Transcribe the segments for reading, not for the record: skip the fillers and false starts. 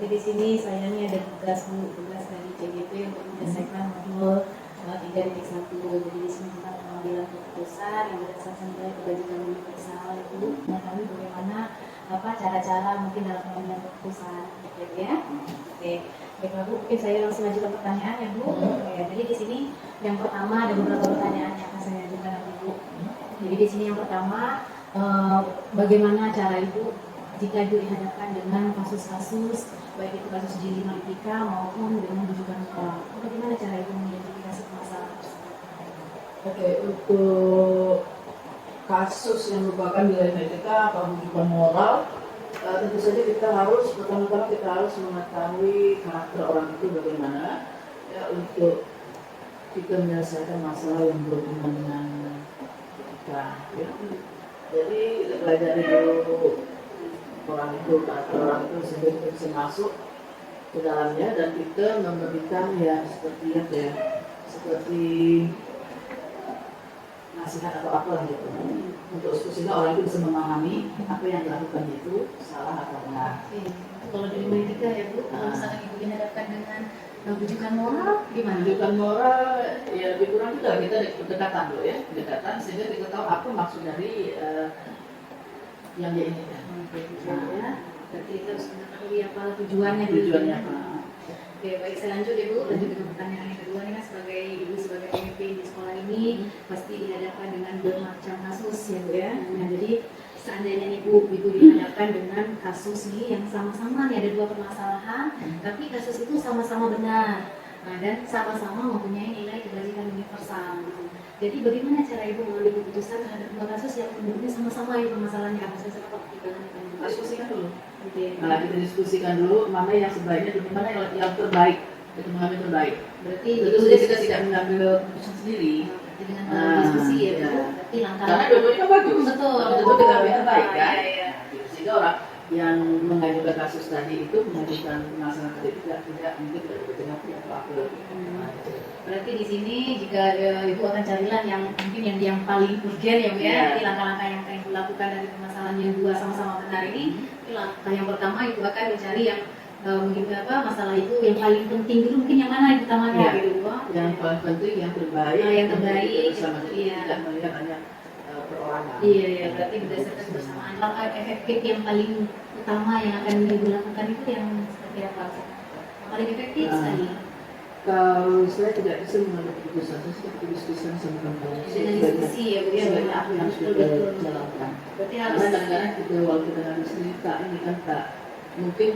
di sini saya ini ada tugas dari CGP untuk menyelesaikan modul 3.1. Jadi di sini tentang pengambilan keputusan yang berdasarkan nilai kebajikan universal itu mengetahui bagaimana cara-cara mungkin dalam pengambilan keputusan, gitu ya. Oke, baiklah Bu, mungkin saya langsung ajukan pertanyaan ya Bu. Ya, jadi di sini yang pertama ada beberapa pertanyaan yang akan saya ajukan nanti Bu. Jadi di sini yang pertama, bagaimana cara Ibu jika Ibu dihadapkan dengan kasus-kasus baik itu kasus J5 IPK maupun dengan rujukan moral, bagaimana cara Ibu mengidentifikasi masalah tersebut? Oke, untuk kasus yang merupakan nilai etika atau rujukan moral, tentu saja kita harus pertama-tama kita harus mengetahui karakter orang itu bagaimana ya untuk kita menyelesaikan masalah yang berhubungan dengan etika. Ya. Jadi kita pelajari dulu orang itu, karakter orang itu sehingga kita bisa masuk ke dalamnya dan kita memberikan ya seperti apa ya, seperti nasihat atau apa lah gitu untuk sehingga orang itu bisa memahami apa yang dilakukan itu salah atau benar. Kalau dari etika ya Bu, kalau misalkan Ibu dihadapkan dengan rujukan moral, gimana? Rujukan moral ya lebih kurang juga kita pendekatan dulu ya, pendekatan sehingga kita tahu apa maksud dari yang dia inginkan. Tujuannya, berarti kita harus mengetahui apa tujuannya. Tujuannya apa? Oke, baik, saya lanjut ya Bu. Lanjut ke pertanyaan yang kedua nih kan, sebagai Ibu sebagai PMP di sekolah ini pasti dihadapkan dengan bermacam kasus ya Bu ya. Nah jadi seandainya Ibu dihadapkan dengan kasus nih yang sama-sama nih ada dua permasalahan, tapi kasus itu sama-sama benar. Nah, dan sama-sama mempunyai nilai kebajikan universal gitu. Jadi bagaimana cara Ibu mengambil keputusan terhadap dua kasus yang menurutnya sama-sama ya permasalahannya? Apa saja Diskusikan dulu. Nah, kita diskusikan dulu mana yang sebaiknya dan mana yang terbaik. Kita mengambil terbaik. Berarti tentu saja kita tidak mengambil keputusan sendiri. Dengan diskusi ya, berarti langkah. Karena dua-duanya bagus. Betul. Tentu kita ambil terbaik kan. Ya. Sehingga orang yang mengajukan kasus tadi itu mengajukan masalah tadi tidak mungkin tidak bertengah atau apa. Berarti di sini jika Ibu akan carilah yang mungkin yang paling urgent ya Bu ya. Jadi langkah-langkah yang akan dilakukan dari permasalahan yang dua sama-sama benar ini. Langkah yang pertama Ibu akan mencari yang mungkin masalah itu yang paling penting dulu, mungkin yang mana yang utamanya gitu Bu. Yang paling penting yang terbaik. Yang terbaik. Iya. Tidak melihat banyak perorangan. Iya, berarti berdasarkan kebersamaan. Langkah efektif yang paling utama yang akan Ibu lakukan itu yang seperti apa? Paling efektif sekali. Kalau saya tidak bisa mengambil keputusan, saya seperti diskusi sama kamu. Dengan diskusi ya Bu ya. Sebenarnya apa yang harus kita jalankan. Berarti harus. Karena kadang-kadang kita waktu kita ngambil sendiri tak ini kan tak mungkin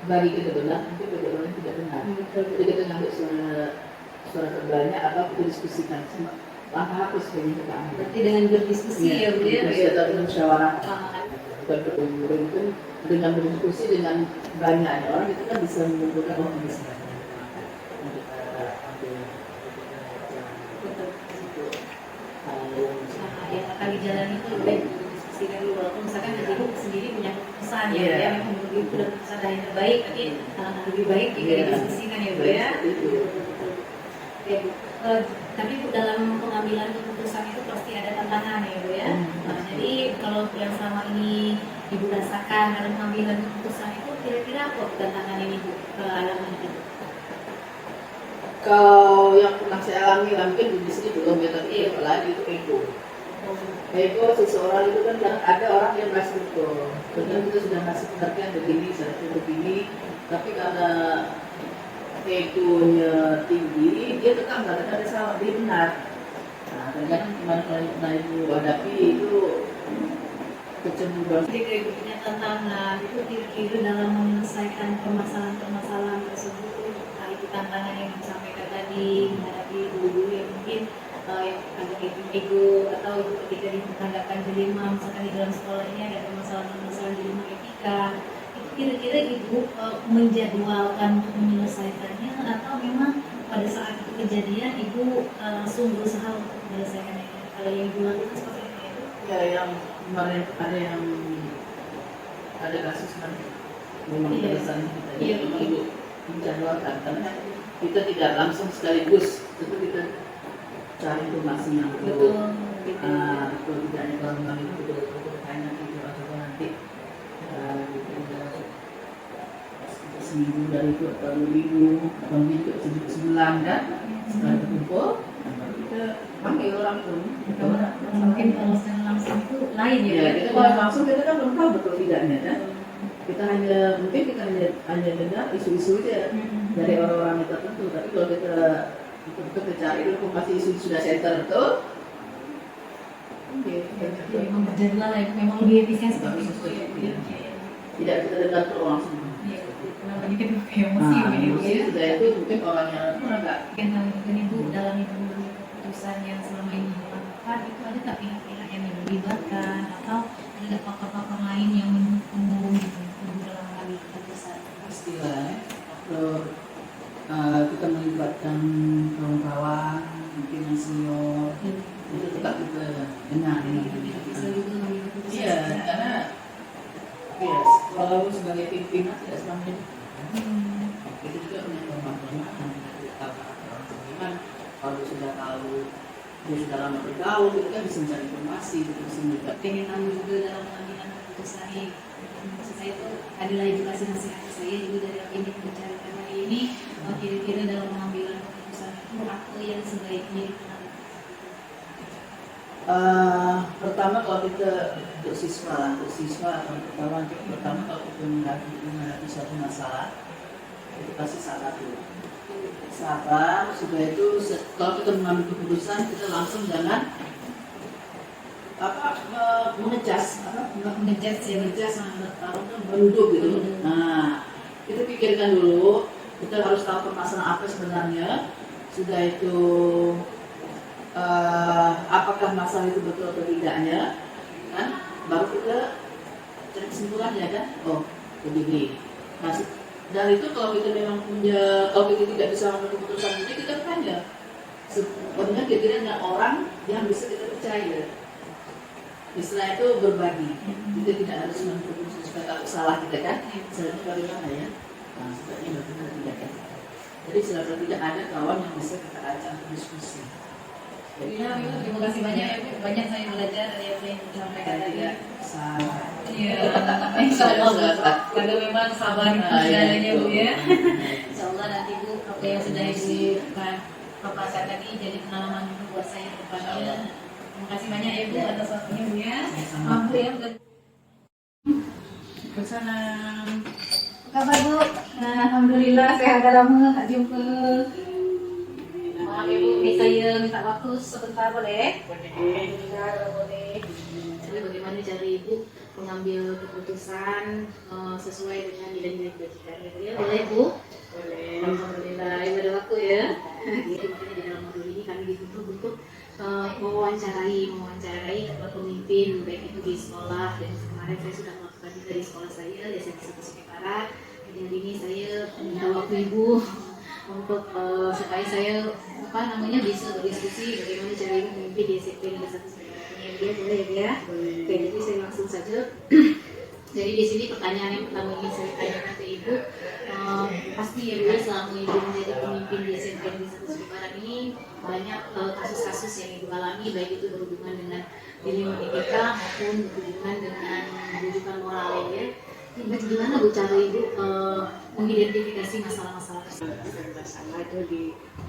bagi kita benar, mungkin bagi orang tidak benar. Jadi kita ngambil suara terbanyak atau kita diskusikan. Langkah apa sebenarnya kita ambil? Berarti dengan berdiskusi ya Bu ya. Kita musyawarah. Bukan berumur itu dengan berdiskusi dengan banyaknya orang itu kan bisa menentukan orang bisa. Yang akan dijalani itu lebih diskusikan dulu, walaupun misalkan nanti Ibu sendiri punya keputusan ya Bu ya, memang menurut Ibu sudah keputusan yang terbaik, tapi alangkah lebih baik jika didiskusikan ya Bu ya. Oke Bu, tapi Bu dalam pengambilan keputusan itu pasti ada tantangan ya Bu ya. Jadi kalau yang selama ini Ibu rasakan dalam pengambilan keputusan itu kira-kira apa tantangan ini Bu alami itu? Kalau yang pernah saya alami mungkin di sini belum ya, tapi apalagi itu ego. Ego seseorang itu kan ada orang yang masih betul, betul itu sudah masih pengertian begini, seharusnya begini, tapi karena egonya tinggi, dia tetap mengatakan ada salah, dia benar. Nah, kadang gimana kalau ibu hadapi itu kecemburuan. Jadi punya tantangan itu kira-kira dalam menyelesaikan permasalahan-permasalahan tersebut, itu tantangan yang disampaikan tadi menghadapi guru-guru yang mungkin yang ada ego atau ketika dihadapkan dilema misalkan di dalam sekolah ini ada permasalahan-permasalahan dilema etika, itu kira-kira Ibu menjadwalkan untuk menyelesaikannya atau memang pada saat itu kejadian Ibu langsung berusaha untuk menyelesaikannya? Kalau yang Ibu lakukan seperti itu ya, yang kemarin ada kasus kan memang alasannya kita perlu menjadwalkan karena kita tidak langsung sekaligus, tentu kita cari informasi yang betul. Kalau tidaknya kalau memang itu betul-betul tanya gitu atau nanti seminggu dari itu atau 2 minggu atau mungkin juga sebulan kan setelah terkumpul baru kita panggil orang pun Mungkin kalau secara langsung itu lain ya. ya kita kalau langsung kita kan belum tahu betul tidaknya kan kita hanya dengar isu-isu aja dari orang-orang tertentu tapi kalau kita betul-betul cari dulu pasti isu sudah center betul. Jadi memang berjalan lah, memang lebih efisien seperti itu ya. Tidak kita dengar terus langsung. Iya, namanya kita pakai emosi begitu ya. Sudah itu mungkin orang yang agak Mungkin mungkin ibu dalam itu keputusan yang selama ini dilakukan itu ada tak pihak-pihak yang dilibatkan atau ada faktor-faktor lain yang mendukung gitu ibu dalam mengambil keputusan. pastilah kita melibatkan kawan-kawan mungkin yang senior itu tetap kita dengar ini. Bisa juga mengambil keputusan. Iya, karena ya kalau sebagai pimpinan tidak selamanya kita juga punya kelemahan orang kalau sudah tahu dia sudah lama bergaul kita kan bisa mencari informasi kita bisa melihat Pengen tahu juga dalam pengambilan keputusan ini. Maksud saya itu adalah edukasi nasihat saya juga dari apa yang kita bicarakan hari ini. Kira-kira dalam pengambilan keputusan itu apa yang sebaiknya dikenal? Pertama kalau kita untuk siswa atau pertama kalau kita menghadapi suatu masalah itu pasti sabar dulu. Sabar supaya itu kalau kita mengambil keputusan kita langsung jangan mengejas menuduh gitu. Nah kita pikirkan dulu kita harus tahu permasalahan apa sebenarnya sudah itu apakah masalah itu betul atau tidaknya kan baru kita cari kesimpulannya kan begini. Nah dari itu kalau kita memang kalau kita tidak bisa mengambil keputusan ini kita tanya sebenarnya kira-kira ada orang yang bisa kita percaya. Istilah itu berbagi. Kita tidak harus mengambil keputusan supaya kalau salah kita kan sebenarnya bagaimana ya. Nah sebenarnya betul tidak kan. Jadi selama tidak ada kawan yang bisa kita ajak diskusi. Ya, terima kasih banyak ya Bu. Banyak saya belajar dari apa yang disampaikan tadi. Iya, insya Allah karena memang sabar itu segalanya Bu ya. Insya Allah nanti Bu apa yang sudah Ibu paparkan tadi jadi pengalaman juga buat saya ke depannya. Terima kasih banyak ya Bu atas waktunya Bu ya. Maaf Bu ya. Kesalam. Apa kabar Bu? Nah, alhamdulillah sehat dalam tak jumpa. Maaf Ibu, ini saya minta waktu sebentar boleh? Boleh. Jadi bagaimana cara Ibu mengambil keputusan sesuai dengan nilai-nilai kebajikan ya? Boleh Bu? Boleh. Alhamdulillah, Ibu ada waktu ya. Jadi makanya di dalam modul ini kami dituntut untuk mewawancarai ketua pemimpin baik itu di sekolah dan kemarin saya sudah melakukan juga di sekolah saya di SMP 1 Barat. Jadi hari ini saya minta waktu Ibu untuk supaya saya bisa berdiskusi bagaimana cara Ibu memimpin di SMP Negeri 1 Barat ini. Dia boleh ya? Oke, jadi saya langsung saja. Jadi di sini pertanyaan yang pertama ingin saya tanyakan ke Ibu, pasti ya Bu selama Ibu menjadi pemimpin di SMP Negeri 1 Barat ini banyak kasus-kasus yang Ibu alami baik itu berhubungan dengan dilema etika maupun berhubungan dengan rujukan moral ya. Bagaimana Bu cara Ibu mengidentifikasi masalah-masalah tersebut? Masalah itu di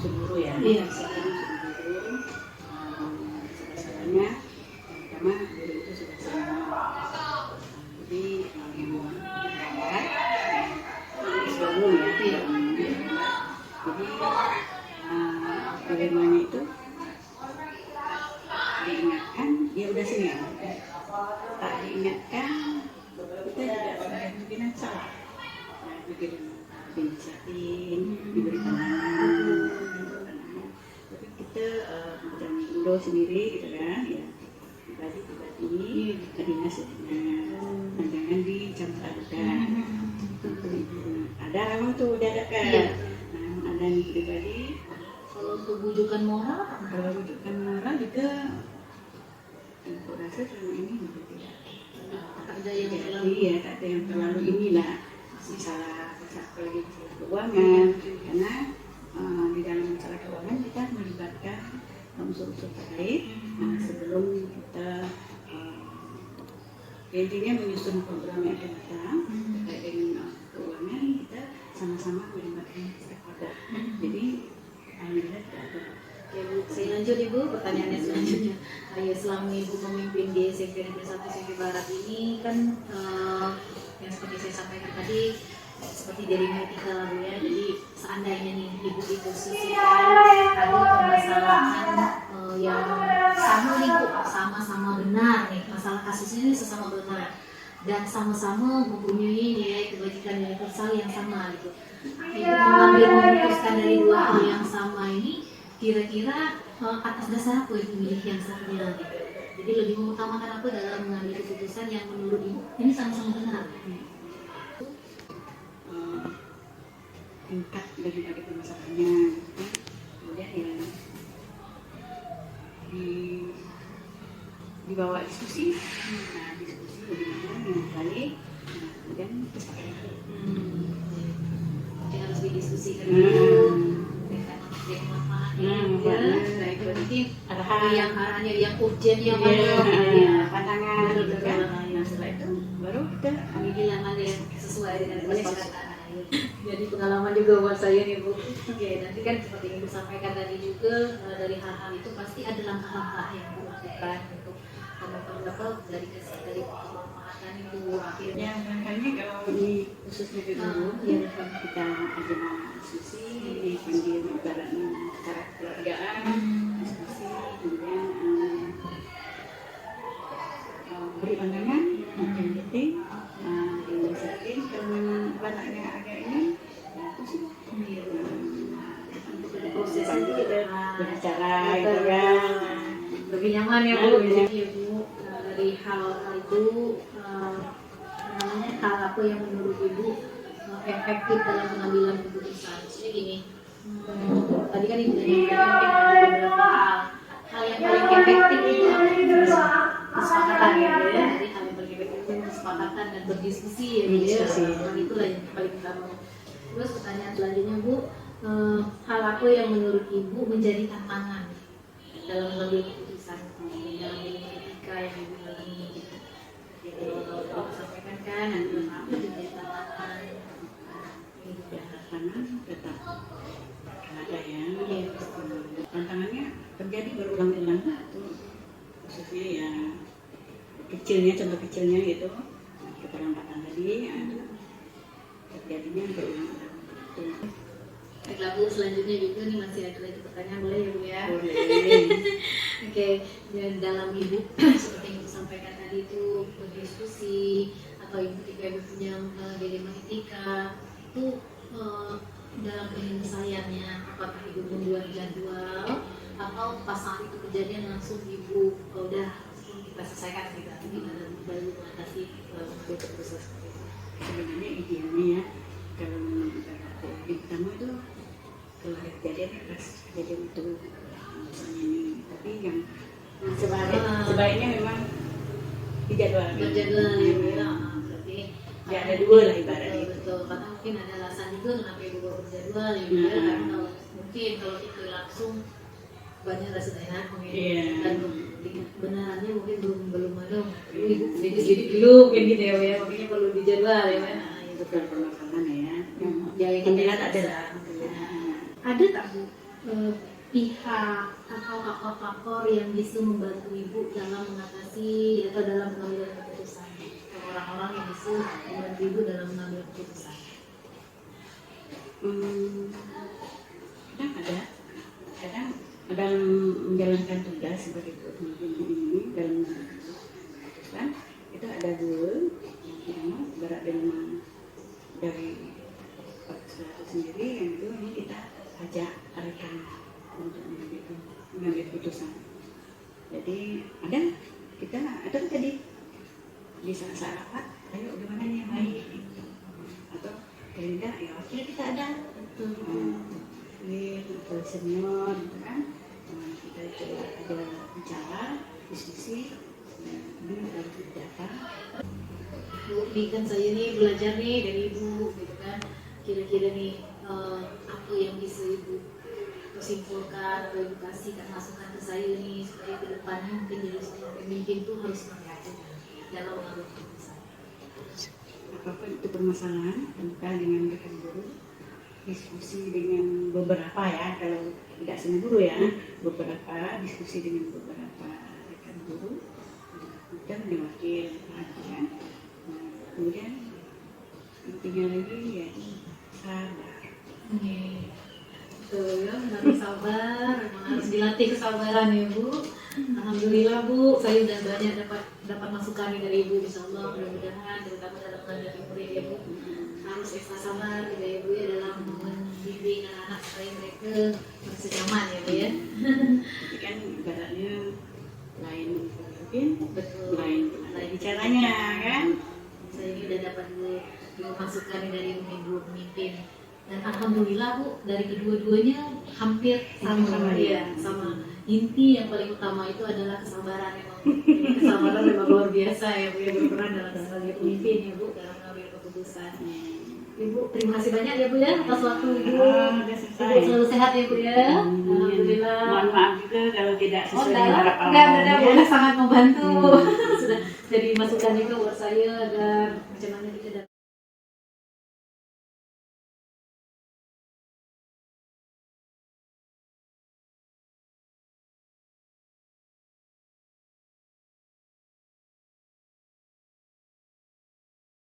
Sumuru ya. Iya. Sumuru. Masalahnya pertama guru itu sudah semua. Jadi sebelum ya. Jadi bagaimana itu diingatkan dia udah senior. Tak diingatkan kita tidak sebagai pimpinan salah. Dinasihatin, diberi pandangan, tapi kita macam Indo sendiri gitu kan, ya pribadi dinasihatkan, jangan dicampur adukan. Ada memang tuh diadakan, ada yang pribadi. Kalau untuk bujukan moral, Kalau rujukan moral juga, aku rasa selama ini juga tidak. ada yang terlalu Iya, tak ada yang terlalu inilah masalah apalagi masalah keuangan karena di dalam masalah keuangan kita melibatkan unsur-unsur terkait sebelum kita intinya menyusun program yang akan datang terkait dengan keuangan kita lanjut Ibu, pertanyaannya selanjutnya. Ayo, selama Ibu memimpin di SMP Negeri 1 SMP Barat ini kan yang seperti saya sampaikan tadi seperti dari Metika lah Bu ya. Jadi seandainya nih Ibu diposisikan ada permasalahan yang sama nih Bu, sama-sama benar nih, masalah kasusnya ini sesama benar dan sama-sama mempunyai nilai kebajikan universal yang sama gitu. Ibu mengambil memutuskan dari dua hal yang sama ini, kira-kira atas dasar apa Ibu milih yang satunya gitu. Jadi lebih mengutamakan apa dalam mengambil keputusan yang menurut Ibu ini sama-sama benar. Tingkat daripada permasalahannya, kemudian ya dibawa diskusi, nah diskusi bagaimana yang baik, nah, kemudian kesepakatan. Jadi harus didiskusikan dulu dengan manfaatnya. Baik, berarti ada yang arahnya yang urgent yang mana, pandangan, gitu kan. Nah setelah itu baru kita pemilihan mana yang sesuai dengan kesepakatan. Jadi pengalaman juga buat saya nih Bu. Oke, nanti kan seperti yang Ibu sampaikan tadi juga dari hal-hal itu pasti ada langkah-langkah yang Ibu lakukan untuk mendapat dari kemanfaatan itu akhirnya. ya barangkali kalau ini khususnya di dulu kita ada diskusi, dipanggil ibaratnya secara keluargaan, diskusi, kemudian beri pandangan, mungkin penting, dinasihatin kalau memang anaknya agak ini, ya itu sih. Untuk proses Bantu itu kita berbicara, gitu kan. lebih nyaman ya Bu. Jadi Ibu dari hal itu namanya hal apa yang menurut Ibu efektif dalam pengambilan keputusan. Jadi gini, tadi kan Ibu menyampaikan ada beberapa hal yang paling efektif itu kesepakatan ya. Jadi hal yang paling efektif itu kesepakatan dan berdiskusi ya. Berdiskusi. Hal itulah yang paling utama. Terus pertanyaan selanjutnya Bu, hal apa yang menurut Ibu menjadi tantangan dalam mengambil keputusan dalam etika yang Ibu lalui gitu. Jadi kalau sampaikan kan ada apa menjadi tantangan itu ya. Tantangan tetap ada ya. Tantangannya terjadi berulang-ulang itu khususnya ya kecilnya, contoh kecilnya gitu keterlambatan tadi ya, terjadinya berulang-ulang. Baiklah Bu, selanjutnya juga nih masih ada lagi pertanyaan, boleh ya Bu ya? Boleh. Oke, dan dalam Ibu seperti yang Ibu sampaikan tadi itu berdiskusi atau Ibu ketika Ibu punya dilema etika itu dalam penyelesaiannya apakah Ibu membuat jadwal atau pas saat itu kejadian langsung Ibu udah kita selesaikan gitu, gimana baru mengatasi keputusan seperti itu? Sebenarnya idealnya ya kalau yang pertama itu kalau ada kejadian pas kejadian itu misalnya ini, tapi yang sebaiknya memang dijadwalkan. Berjadwal ya Bu ya, berarti Ya ada dua lah ibaratnya. betul, karena mungkin ada alasan juga kenapa Ibu bawa berjadwal ya Bu ya, karena kalau mungkin kalau itu langsung banyak rasa tidak enak mungkin. Iya. Dan benarannya mungkin belum ada Ibu sedikit dulu mungkin gitu ya Bu ya, makanya perlu dijadwal ya kan. Nah, itu Bukan permasalahan ya. yang Yang dilihat ada. adalah Ada tak Bu pihak atau faktor yang bisa membantu Ibu dalam mengatasi atau dalam mengambil keputusan, orang-orang yang bisa membantu Ibu dalam mengambil keputusan? Kadang dalam menjalankan tugas sebagai pemimpin ini dalam mengambil keputusan itu ada rule yang berat dari itu sendiri yang itu ini kita ajak rekan untuk mengambil keputusan. Jadi ada tadi di saat rapat, ayo gimana nih yang baik atau kalau tidak ya oke kita ada ini atau senior gitu kan, kita coba ada bicara diskusi ini harus didata. Bu, ini kan saya nih belajar nih dari Ibu gitu kan, kira-kira nih apa yang bisa Ibu simpulkan atau Ibu kasihkan masukan ke saya nih supaya ke depannya mungkin jadi seorang pemimpin tuh harus seperti apa dalam mengambil keputusan. Apapun itu permasalahan, bukan dengan rekan guru, diskusi dengan beberapa ya, kalau tidak semua guru ya, beberapa diskusi dengan beberapa rekan guru, dan wakil perhatian. Nah, kemudian intinya lagi ya sabar. Betul ya, harus sabar, memang harus dilatih kesabaran ya Bu. Alhamdulillah Bu, saya sudah banyak dapat masukan dari Ibu, insyaallah mudah-mudahan terutama dalam menghadapi murid ya Bu. Harus ekstra sabar juga ya Bu ya dalam membimbing anak-anak supaya mereka merasa nyaman ya Bu ya. Jadi kan ibaratnya lain mungkin, Betul. lain bicaranya kan. Saya ini udah dapat dua masukan dari Ibu pemimpin. Dan alhamdulillah Bu, dari kedua-duanya hampir sama ya, sama. Inti yang paling utama itu adalah kesabaran memang. Kesabaran memang luar biasa ya Bu, yang berperan dalam sebagai pemimpin ya Bu dalam mengambil keputusan. Ibu, terima kasih banyak ya Bu ya atas waktu Ibu. Udah selesai. Ibu selalu sehat ya Bu ya. Alhamdulillah. Mohon maaf juga kalau tidak Oh, sesuai dengan harapan. enggak, boleh sangat membantu. Sudah jadi masukan juga buat saya agar macam mana kita